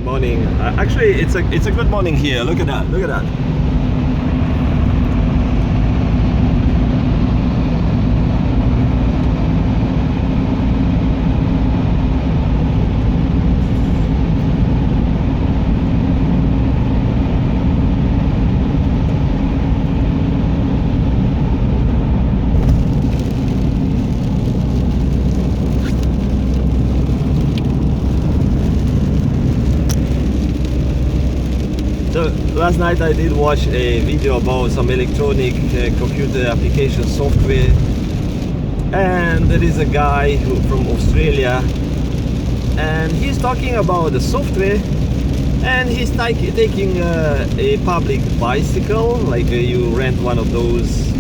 Morning. Actually, it's a good morning here. Look at that. Look at that. So last night I did watch a video about some electronic computer application software, and there is a guy from Australia, and he's talking about the software, and he's taking a public bicycle, like you rent one of those,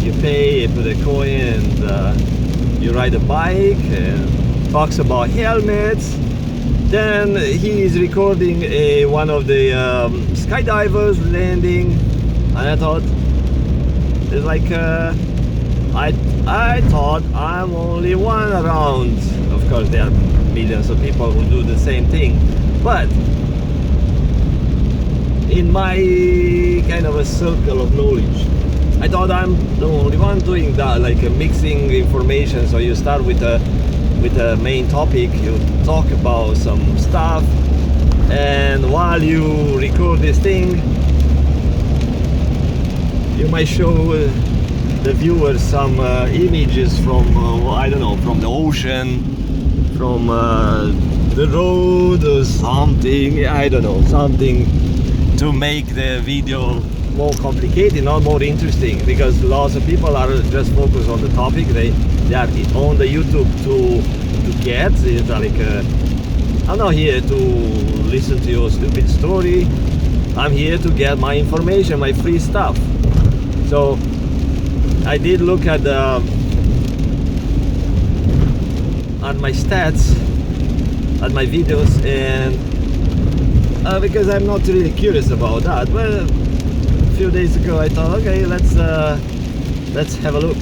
you pay, put a coin, and you ride a bike, and talks about helmets. Then he is recording one of the skydivers landing, and I thought, it's like I thought I'm only one around. Of course, there are millions of people who do the same thing, but in my kind of a circle of knowledge, I thought I'm the only one doing that, like mixing information. So you start with a main topic, you talk about some stuff, and while you record this thing, you might show the viewers some images from I don't know, from the ocean, from the road or something. I don't know, something to make the video more complicated, not more interesting, because lots of people are just focused on the topic. They are on the YouTube to get. It's like I'm not here to listen to your stupid story. I'm here to get my information, my free stuff. So I did look at my stats, at my videos, and because I'm not really curious about that, but a few days ago I thought, okay, let's have a look,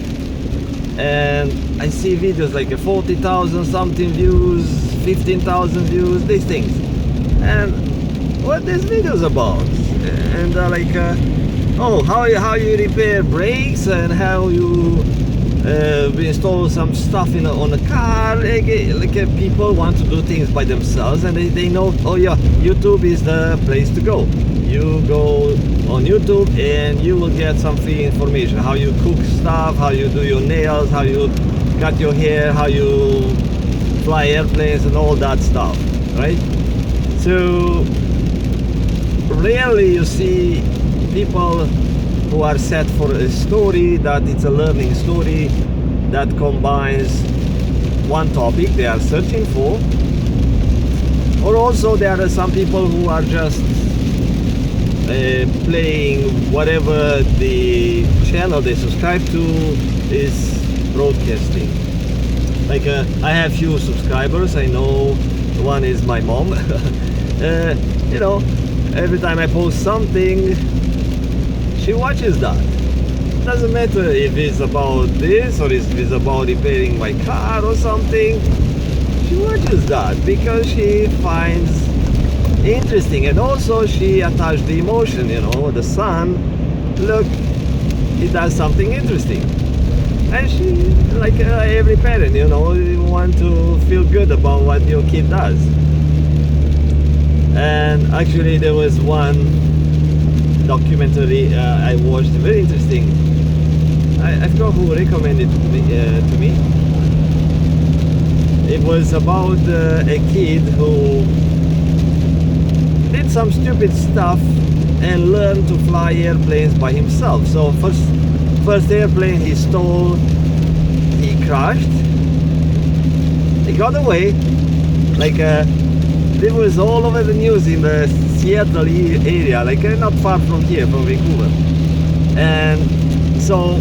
and I see videos like 40,000 something views, 15,000 views, these things, and what this videos about, and like oh, how you repair brakes, and how you install some stuff on a car. Like people want to do things by themselves, and they know, oh yeah, YouTube is the place to go. You go on YouTube and you will get some free information, how you cook stuff, how you do your nails, how you cut your hair, how you fly airplanes, and all that stuff, right? So rarely you see people who are set for a story that it's a learning story that combines one topic they are searching for, or also there are some people who are just playing whatever the channel they subscribe to is broadcasting. Like I have few subscribers. I know one is my mom. You know, every time I post something, she watches that. Doesn't matter if it's about this or if it's about repairing my car or something. She watches that because she finds interesting, and also she attached the emotion, you know, the son, look, he does something interesting, and she, like every parent, you know, you want to feel good about what your kid does. And actually there was one documentary I watched, very interesting. I forgot who recommended it to me. It was about a kid who did some stupid stuff and learned to fly airplanes by himself. So first airplane he stole, he crashed, he got away, like it was all over the news in the Seattle area, like not far from here, from Vancouver. And so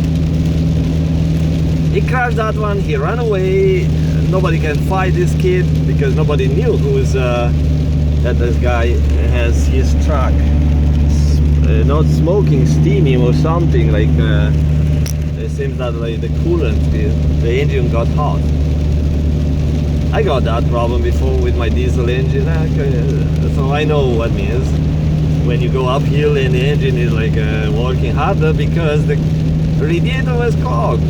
he crashed that one, he ran away, nobody can find this kid because nobody knew who's that this guy has his truck not smoking, steaming or something, like it seems that like the coolant, the engine got hot. I got that problem before with my diesel engine, so I know what it means when you go uphill and the engine is like working harder because the radiator was clogged.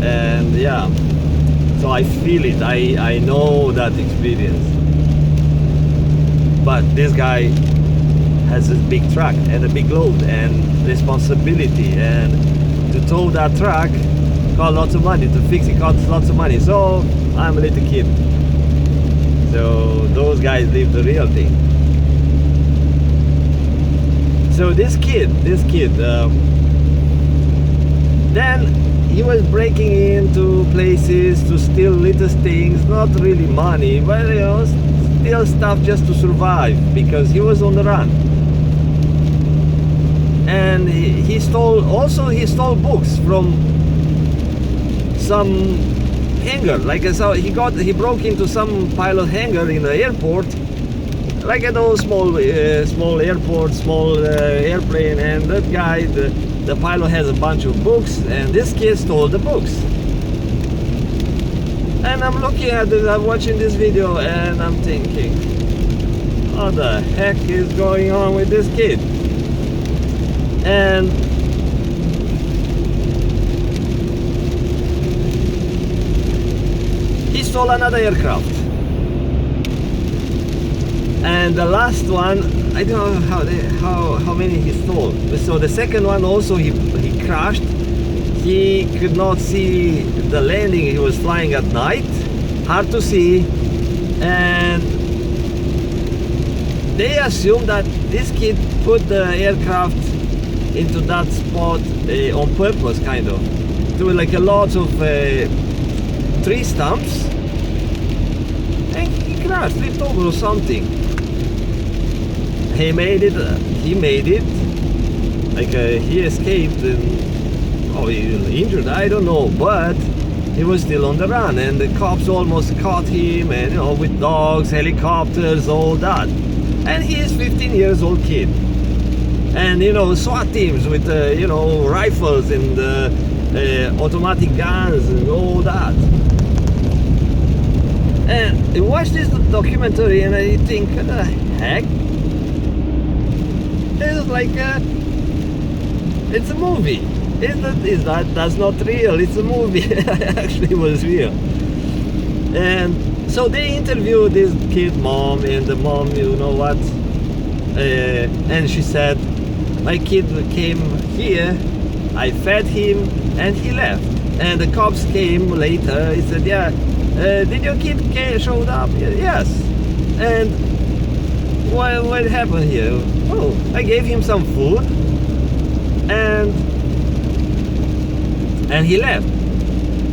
And yeah, so I feel it, I know that experience. But this guy has a big truck and a big load and responsibility, and to tow that truck costs lots of money, to fix it costs lots of money. So I'm a little kid, so those guys live the real thing. So this kid then he was breaking into places to steal little things, not really money, but you know, steal stuff just to survive because he was on the run. And he stole books from some hangar, like so he broke into some pilot hangar in the airport, like at those small airport, small airplane, and that guy, the pilot has a bunch of books, and this kid stole the books. And I'm looking at it, I'm watching this video, and I'm thinking, what the heck is going on with this kid? And he stole another aircraft. And the last one, I don't know how many he stole. So the second one also he crashed. He could not see the landing. He was flying at night, hard to see, and they assume that this kid put the aircraft into that spot on purpose, kind of. There were like a lot of tree stumps, and he crashed, flipped over or something. He made it. Like he escaped, and he injured, I don't know, but he was still on the run, and the cops almost caught him, and you know, with dogs, helicopters, all that. And he is 15 years old kid, and you know, SWAT teams with you know, rifles and automatic guns and all that. And I watched this documentary, and I think, what the heck? It's like it's a movie. That's not real. It's a movie. Actually, it was real. And so they interviewed this kid mom, and the mom, you know what? And she said, my kid came here, I fed him, and he left. And the cops came later. He said, yeah, did your kid showed up? Yes. And what happened here? Oh, I gave him some food, and he left.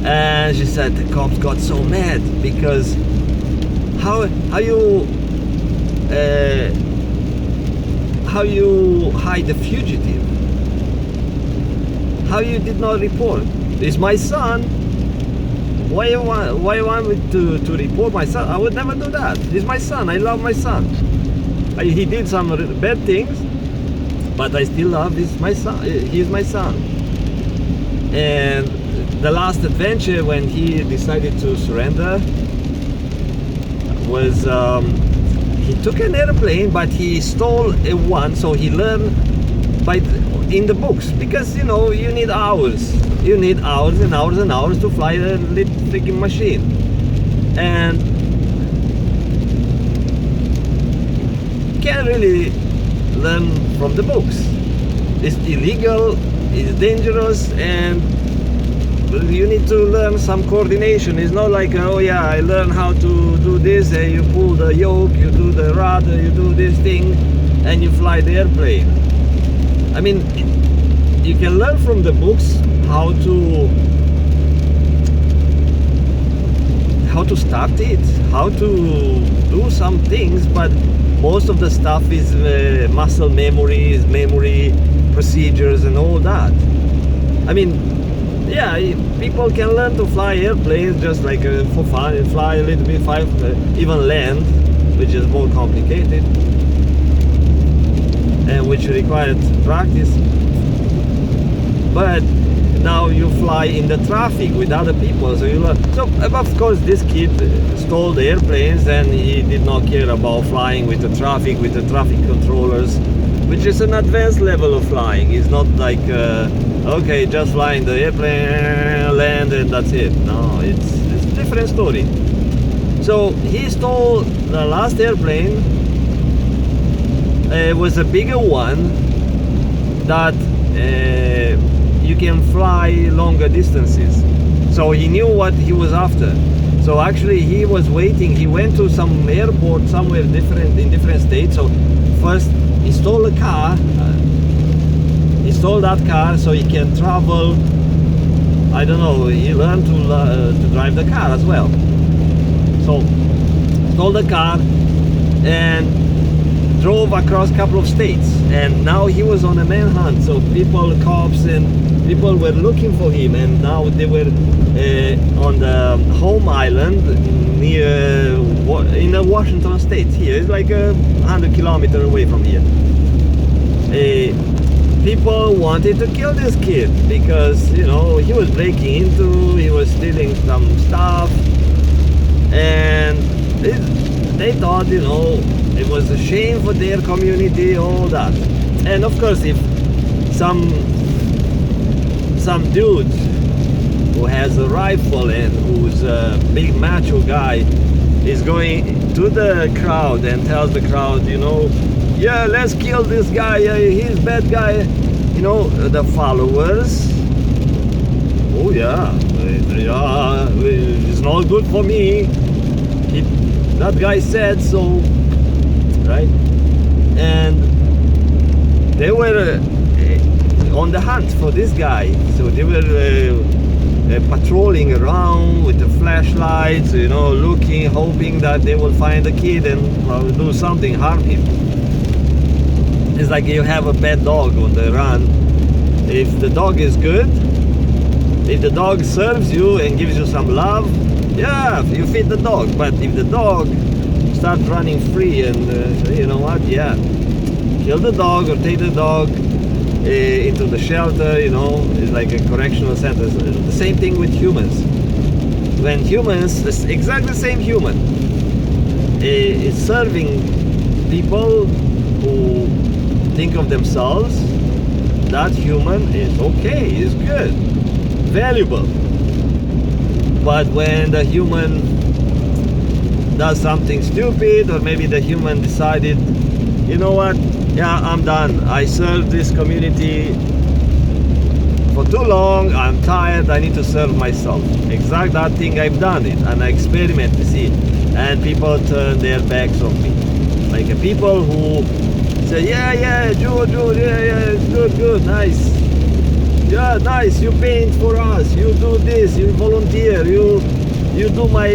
And she said the cops got so mad because how you hide the fugitive? How you did not report? It's my son. Why you want me to report my son? I would never do that. He's my son. I love my son. He did some bad things, but I still love my son. He's my son. And the last adventure when he decided to surrender was he took an airplane, but he stole one, so he learned in the books, because you know, you need hours and hours and hours to fly a little freaking machine. And can't really learn from the books. It's illegal, it's dangerous, and you need to learn some coordination. It's not like, oh yeah, I learned how to do this, and you pull the yoke, you do the rudder, you do this thing, and you fly the airplane. I mean, you can learn from the books how to start it, how to do some things, but most of the stuff is muscle memory, procedures and all that. I mean, yeah, people can learn to fly airplanes just like for fun, and fly a little bit, even land, which is more complicated and which required practice. But now you fly in the traffic with other people. So of course this kid stole the airplanes, and he did not care about flying with the traffic, with the traffic controllers, which is an advanced level of flying. It's not like okay, just flying the airplane, land, and that's it. No, it's a different story. So he stole the last airplane. It was a bigger one that you can fly longer distances. So he knew what he was after. So actually he was waiting. He went to some airport somewhere different, in different states. So first he stole a car. He stole that car so he can travel. I don't know. He learned to drive the car as well. So stole the car and drove across a couple of states, and now he was on a manhunt. So cops and people were looking for him, and now they were on the home island near in the Washington state. Here it's like 100 kilometers away from here. People wanted to kill this kid because, you know, he was breaking into, he was stealing some stuff, and they thought, you know, it was a shame for their community, all that. And of course, if some dude who has a rifle and who's a big macho guy is going to the crowd and tells the crowd, you know, yeah, let's kill this guy, he's bad guy, you know, the followers, oh yeah, it's not good for me, that guy said so, right? And they were on the hunt for this guy, so they were patrolling around with the flashlights, you know, looking, hoping that they will find the kid and do something, harm him. It's like you have a bad dog on the run. If the dog is good, if the dog serves you and gives you some love, yeah, you feed the dog. But if the dog starts running free and you know what, yeah, kill the dog or take the dog into the shelter, you know, it's like a correctional center. The same thing with humans. When humans, it's exactly the same human, is serving people who think of themselves, that human is okay, is good, valuable. But when the human does something stupid, or maybe the human decided, you know what, yeah, I'm done, I served this community for too long, I'm tired, I need to serve myself. Exactly that thing I've done it, and I experiment to see, and people turn their backs on me. Like people who say, yeah, Jude, yeah, good, nice. Yeah, nice, you paint for us, you do this, you volunteer, you do my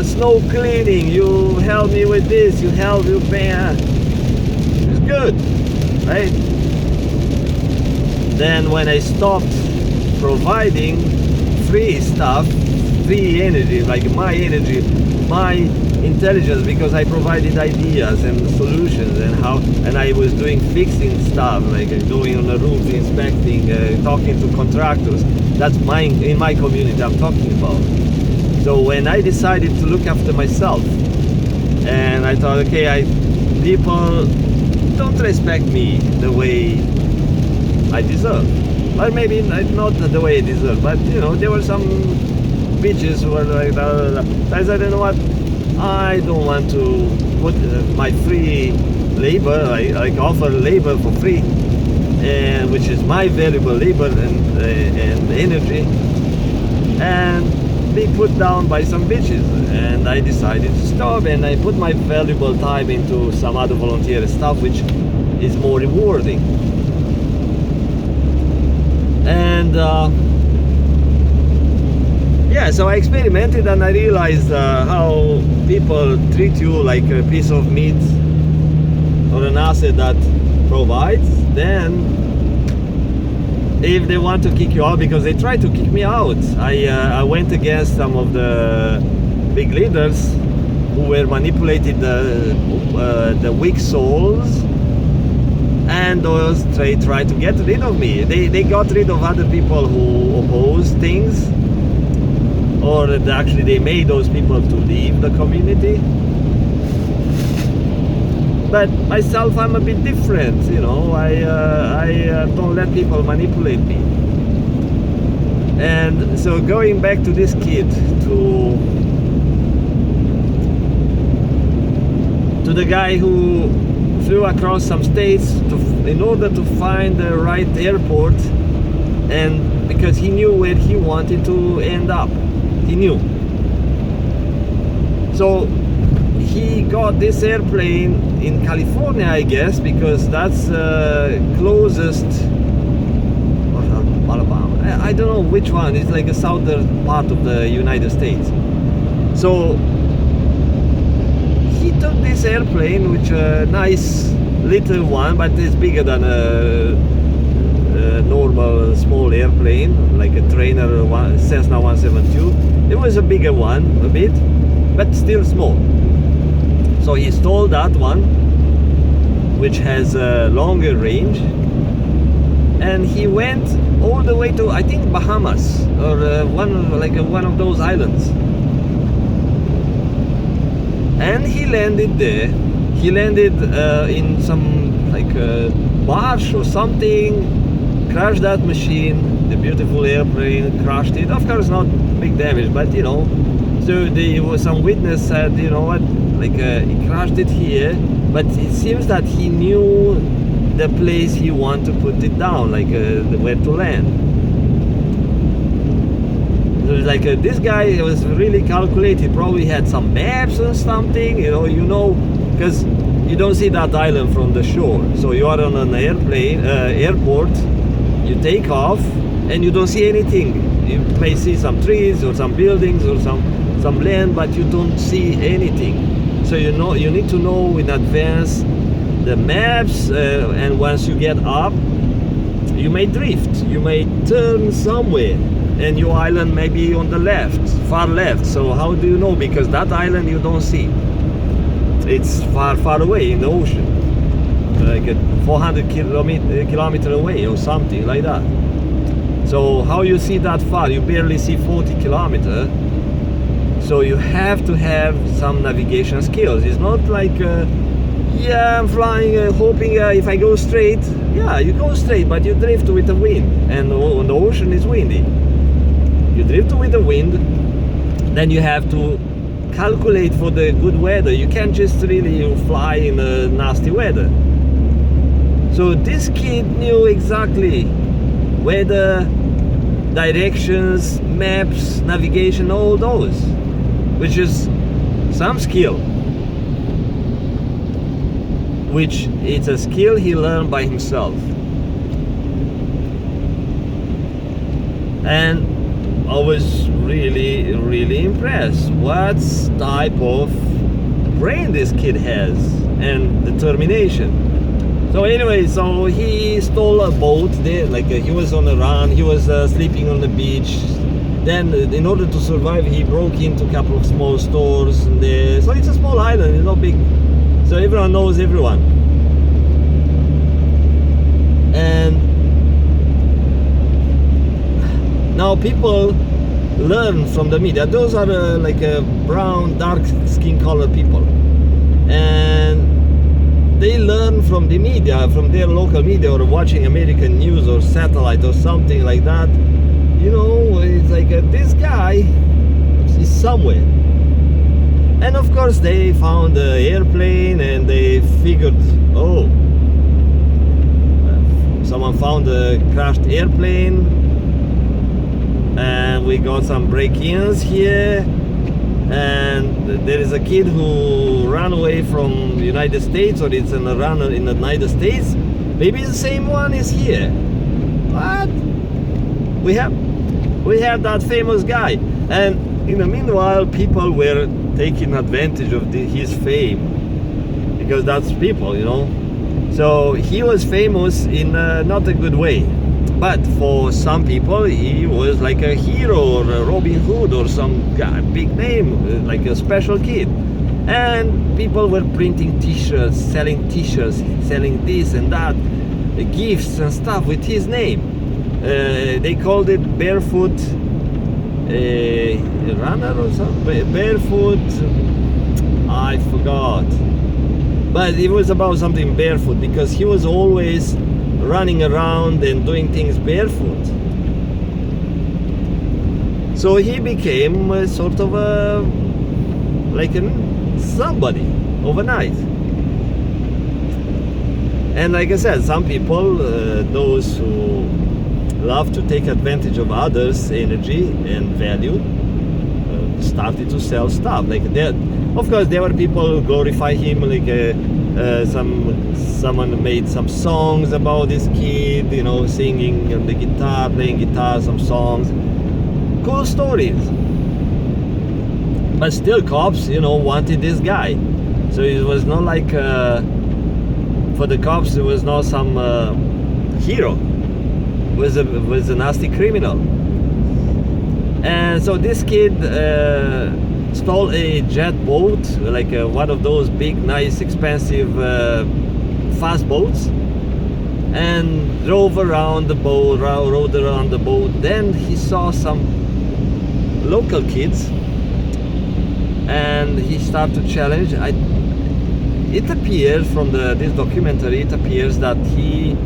snow cleaning, you help me with this, you paint. It's good, right? Then when I stopped providing free stuff, free energy, like my energy, my intelligence, because I provided ideas and solutions and I was doing fixing stuff, like going on the roof, inspecting, talking to contractors. That's in my community I'm talking about. So when I decided to look after myself, and I thought, okay, people don't respect me the way I deserve, or maybe not the way I deserve, but you know, there were some bitches who were like, I said, you know what, I don't want to put my free labor, I offer labor for free, and which is my valuable labor and energy, and be put down by some bitches. And I decided to stop, and I put my valuable time into some other volunteer stuff, which is more rewarding. And yeah, so I experimented, and I realized how people treat you like a piece of meat or an asset that provides. Then if they want to kick you out, because they tried to kick me out, I went against some of the big leaders who were manipulating the weak souls and those try to get rid of me. They got rid of other people who oppose things, or actually they made those people to leave the community. But myself, I'm a bit different, you know. I don't let people manipulate me. And so going back to this kid, to the guy who flew across some states in order to find the right airport, and because he knew where he wanted to end up. He knew. So he got this airplane in California, I guess, because that's closest, or Alabama. I don't know which one. It's like a southern part of the United States. So he took this airplane, which a nice little one, but it's bigger than a normal small airplane, like a trainer Cessna 172. It was a bigger one, a bit, but still small. So he stole that one, which has a longer range, and he went all the way to, I think, Bahamas, or one of those islands. And he landed there. He landed in some marsh or something, crashed that machine, the beautiful airplane, crashed it. Of course, not big damage, but you know. So there was some witness said, you know what, he crashed it here, but it seems that he knew the place he wanted to put it down, where to land. So it's this guy was really calculated. Probably had some maps or something, you know, because you don't see that island from the shore. So you are on an airport, you take off, and you don't see anything. You may see some trees or some buildings or some land, but you don't see anything. So you need to know in advance the maps, and once you get up, you may drift, you may turn somewhere, and your island may be on the left, far left. So how do you know? Because that island you don't see. It's far away in the ocean, like 400 kilometer away or something like that. So how you see that far? You barely see 40 kilometers. So you have to have some navigation skills. It's not like, yeah, I'm flying, hoping if I go straight. Yeah, you go straight, but you drift with the wind, and on the ocean is windy. You drift with the wind, then you have to calculate for the good weather. You can't just really fly in nasty weather. So this kid knew exactly weather, directions, maps, navigation, all those, which is some skill, which it's a skill he learned by himself. And I was really impressed what type of brain this kid has and determination. So anyway, so he stole a boat there, he was on a run, he was sleeping on the beach. Then in order to survive, he broke into a couple of small stores there. So it's a small island, it's not big, so everyone knows everyone. And now people learn from the media. Those are brown, dark skin color people, and they learn from the media, from their local media, or watching American news or satellite or something like that. You know, it's this guy is somewhere. And of course they found the airplane, and they figured, oh, someone found a crashed airplane, and we got some break-ins here, and there is a kid who ran away from the United States, or it's in a runner in the United States. Maybe the same one is here. What? We have that famous guy, and in the meanwhile people were taking advantage of his fame, because that's people, you know. So he was famous in not a good way. But for some people, he was like a hero, or a Robin Hood, or some guy, big name, like a special kid. and people were printing t-shirts, selling this and that, gifts and stuff with his name. They called it Barefoot runner or something. Barefoot, I forgot, but it was about something barefoot, because he was always running around and doing things barefoot. So he became a sort of a somebody overnight. And like I said, some people, those who love to take advantage of others' energy and value, started to sell stuff. Like that, of course, there were people who glorify him. Like someone made some songs about this kid, you know, singing on the guitar, playing guitar, some songs, cool stories. But still, cops, you know, wanted this guy. So it was not like for the cops, it was not some hero. Was a nasty criminal. And so this kid stole a jet boat, like one of those big, nice, expensive, fast boats, and drove around the boat, rode around the boat. Then he saw some local kids, and he started to challenge. It appears from this documentary, it appears that he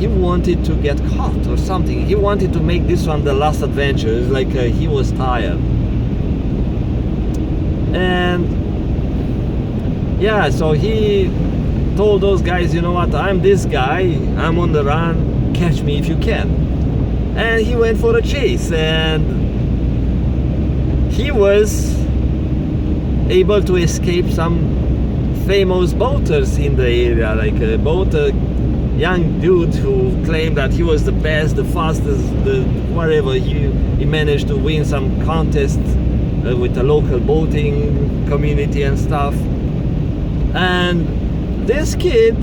wanted to get caught or something. He wanted to make this one the last adventure. It's like he was tired. And yeah, so he told those guys, you know what, I'm this guy, I'm on the run, catch me if you can. And he went for a chase, and he was able to escape some famous boaters in the area, like a young dude who claimed that he was the best, the fastest, the whatever. He managed to win some contest with the local boating community and stuff. And this kid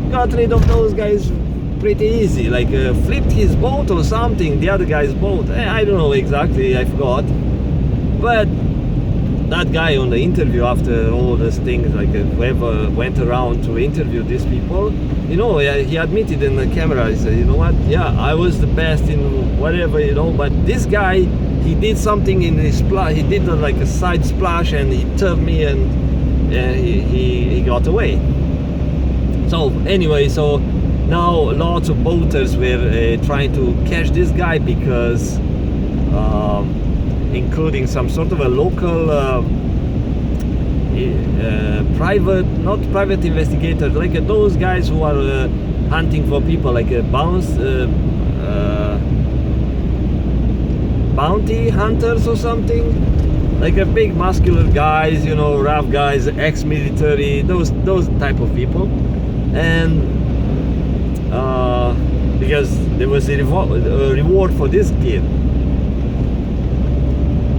got rid of those guys pretty easy, like flipped his boat or something, the other guy's boat. I don't know exactly, I forgot. But that guy on the interview, after all these things, like whoever went around to interview these people, you know, he admitted in the camera, he said, you know what, yeah, I was the best in whatever, you know, but this guy, he did something in his splash, he did like a side splash, and he turned me, and he got away. So anyway, so now lots of boaters were trying to catch this guy, because including some sort of a local not private investigators, like those guys who are hunting for people, like bounty hunters or something, like a big muscular guys, you know, rough guys, ex-military, those type of people. And because there was a reward for this kid.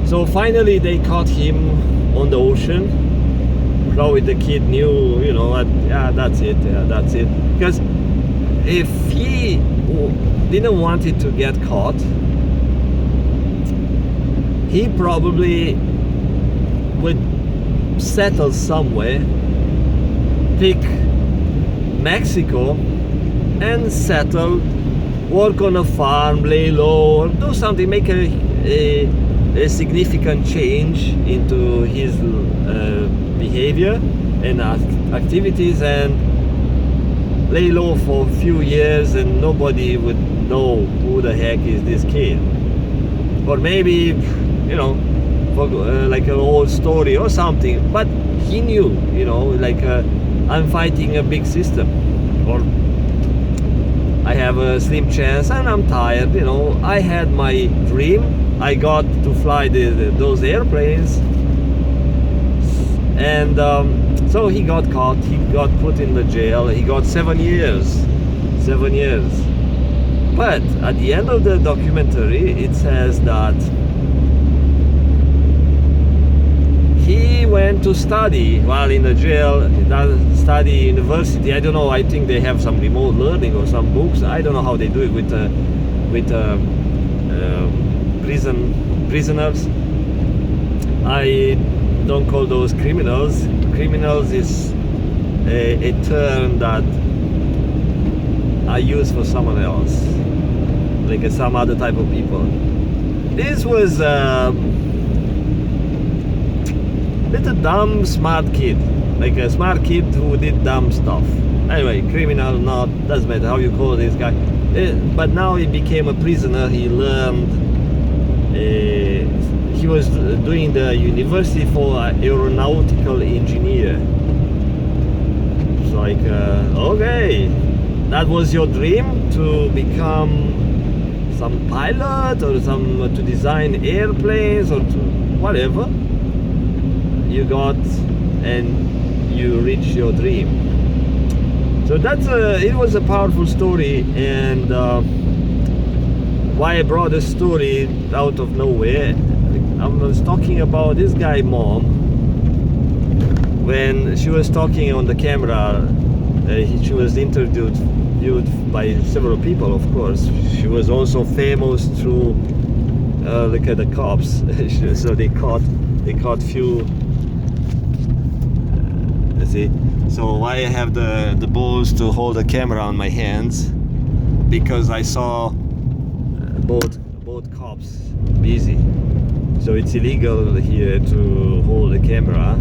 So finally they caught him on the ocean. Probably the kid knew, you know, yeah, that's it. Because if he didn't want it to get caught, he probably would settle somewhere, pick Mexico and settle, work on a farm, lay low, or do something, make a significant change into his behavior and activities, and lay low for a few years, and nobody would know who the heck is this kid. Or maybe, you know, for, like an old story or something, but he knew, you know, like I'm fighting a big system, or I have a slim chance and I'm tired, you know. I had my dream, I got to fly those airplanes, and so he got caught, he got put in the jail, he got 7 years. But at the end of the documentary, it says that he went to study while in the jail, study university. I don't know, I think they have some remote learning or some books. I don't know how they do it with prisoners. I don't call those criminals. Criminals is a term that I use for someone else, like some other type of people. This was little dumb smart kid, like a smart kid who did dumb stuff. Anyway, criminal, not, doesn't matter how you call this guy. But now he became a prisoner. He learned, he was doing the university for aeronautical engineer. It's like, okay, that was your dream, to become some pilot or some, to design airplanes or to whatever. You got and you reached your dream. So that's it was a powerful story, and why I brought this story out of nowhere. I was talking about this guy mom when she was talking on the camera. She was interviewed by several people, of course. She was also famous through look at the cops. So they caught few. Let's see. So why I have the balls to hold the camera on my hands? Because I saw both cops busy. So it's illegal here to hold the camera,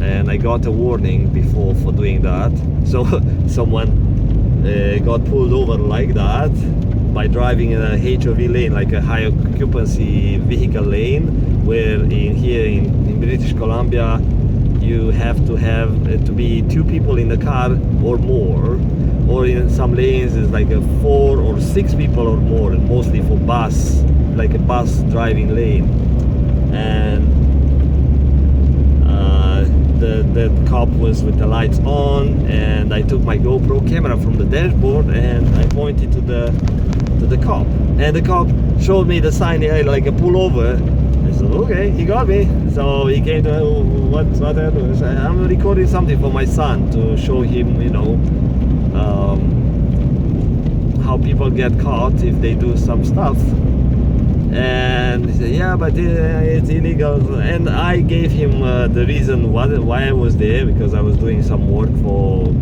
and I got a warning before for doing that. So someone got pulled over like that by driving in a HOV lane, like a high occupancy vehicle lane, where here in British Columbia you have to be 2 people in the car or more, or in some lanes it's like a 4 or 6 people or more, and mostly for bus, like a bus driving lane. And the cop was with the lights on, and I took my GoPro camera from the dashboard and I pointed to the cop, and the cop showed me the sign there, like a pull over. I said, okay, he got me. So he came to, what happened? I'm recording something for my son to show him, you know, how people get caught if they do some stuff. And he said, yeah, but it's illegal. And I gave him the reason why I was there, because I was doing some work for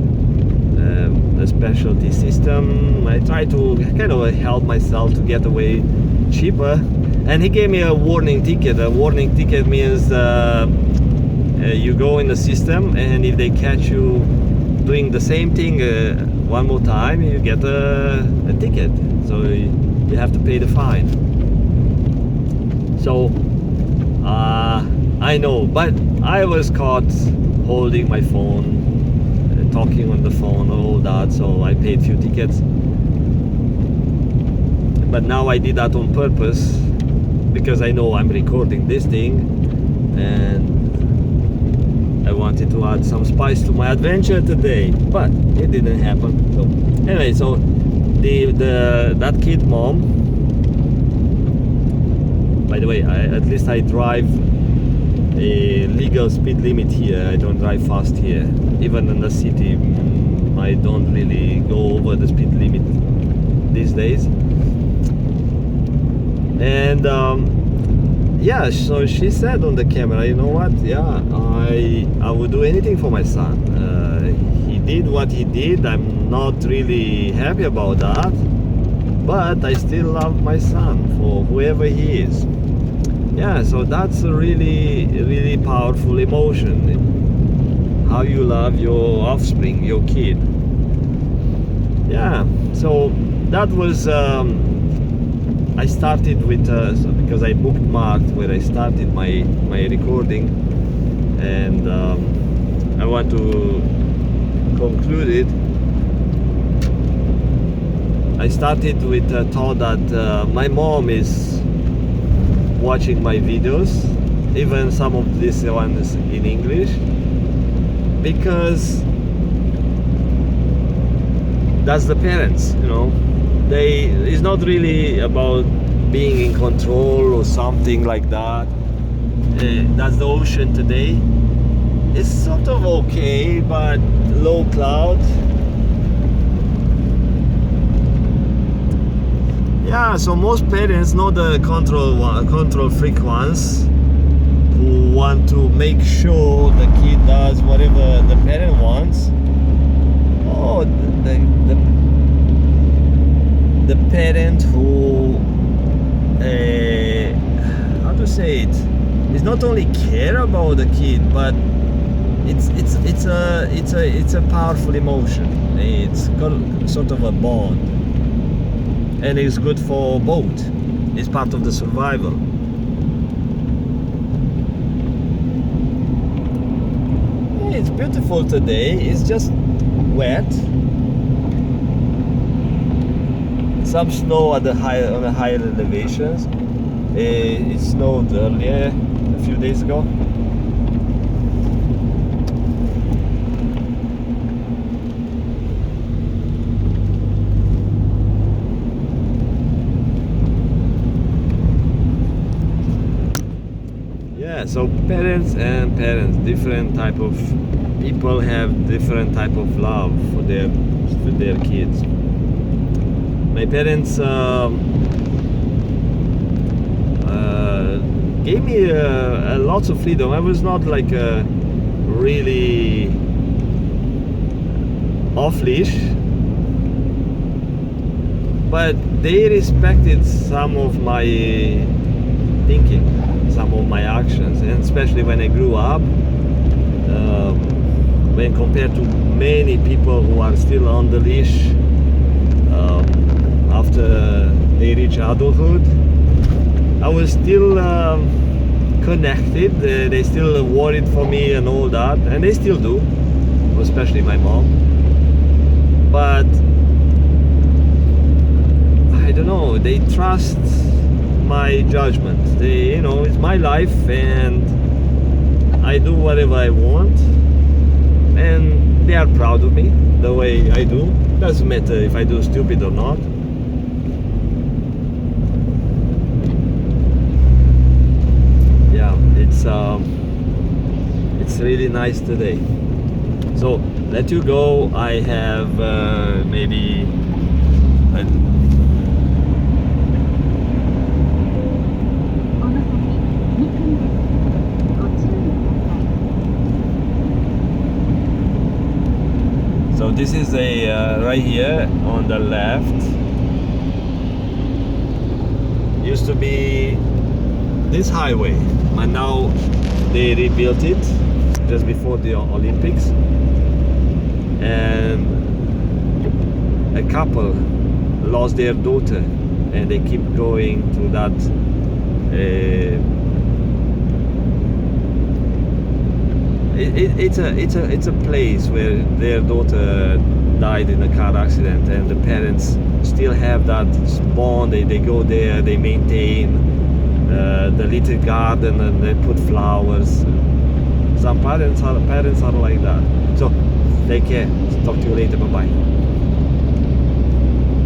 a specialty system. I tried to kind of help myself to get away cheaper. And he gave me a warning ticket. A warning ticket means you go in the system, and if they catch you doing the same thing one more time, you get a ticket. So you have to pay the fine. So I know, but I was caught holding my phone, talking on the phone, all that. So I paid few tickets. But now I did that on purpose, because I know I'm recording this thing, and I wanted to add some spice to my adventure today, but it didn't happen. So anyway, so that kid mom. By the way, at least I drive a legal speed limit here. I don't drive fast here. Even in the city, I don't really go over the speed limit these days. And yeah, so she said on the camera, you know what? Yeah, I would do anything for my son. He did what he did. I'm not really happy about that, but I still love my son for whoever he is. Yeah, so that's a really, really powerful emotion. How you love your offspring, your kid. Yeah, so that was. I started with because I bookmarked where I started my recording, and I want to conclude it. I started with a thought that my mom is watching my videos, even some of these ones in English, because that's the parents, you know. It's not really about being in control or something like that. That's the ocean today. It's sort of okay, but low cloud. Yeah, so most parents know the control freak ones, who want to make sure the kid does whatever the parent wants. Oh, the parent who how to say it, is not only care about the kid, but it's a powerful emotion. It's got sort of a bond, and it's good for both. It's part of the survival. It's beautiful today. It's just wet. Some snow at the on the higher elevations. It snowed earlier, a few days ago. Yeah, so parents and parents, different type of people have different type of love for their kids. My parents gave me a lots of freedom. I was not like really off leash, but they respected some of my thinking, some of my actions, and especially when I grew up, when compared to many people who are still on the leash after they reach adulthood. I was still connected. They still worried for me and all that, and they still do, especially my mom. But I don't know, they trust my judgment. They, you know, it's my life and I do whatever I want, and they are proud of me the way I do. Doesn't matter if I do stupid or not. Yeah, it's really nice today. So let you go. I have maybe so this is a right here on the left. Used to be this highway, but now they rebuilt it just before the Olympics, and a couple lost their daughter, and they keep going to that it's a place where their daughter died in a car accident, and the parents still have that bond. They go there, they maintain the little garden, and they put flowers. Some parents are like that. So take care. Talk to you later. Bye bye.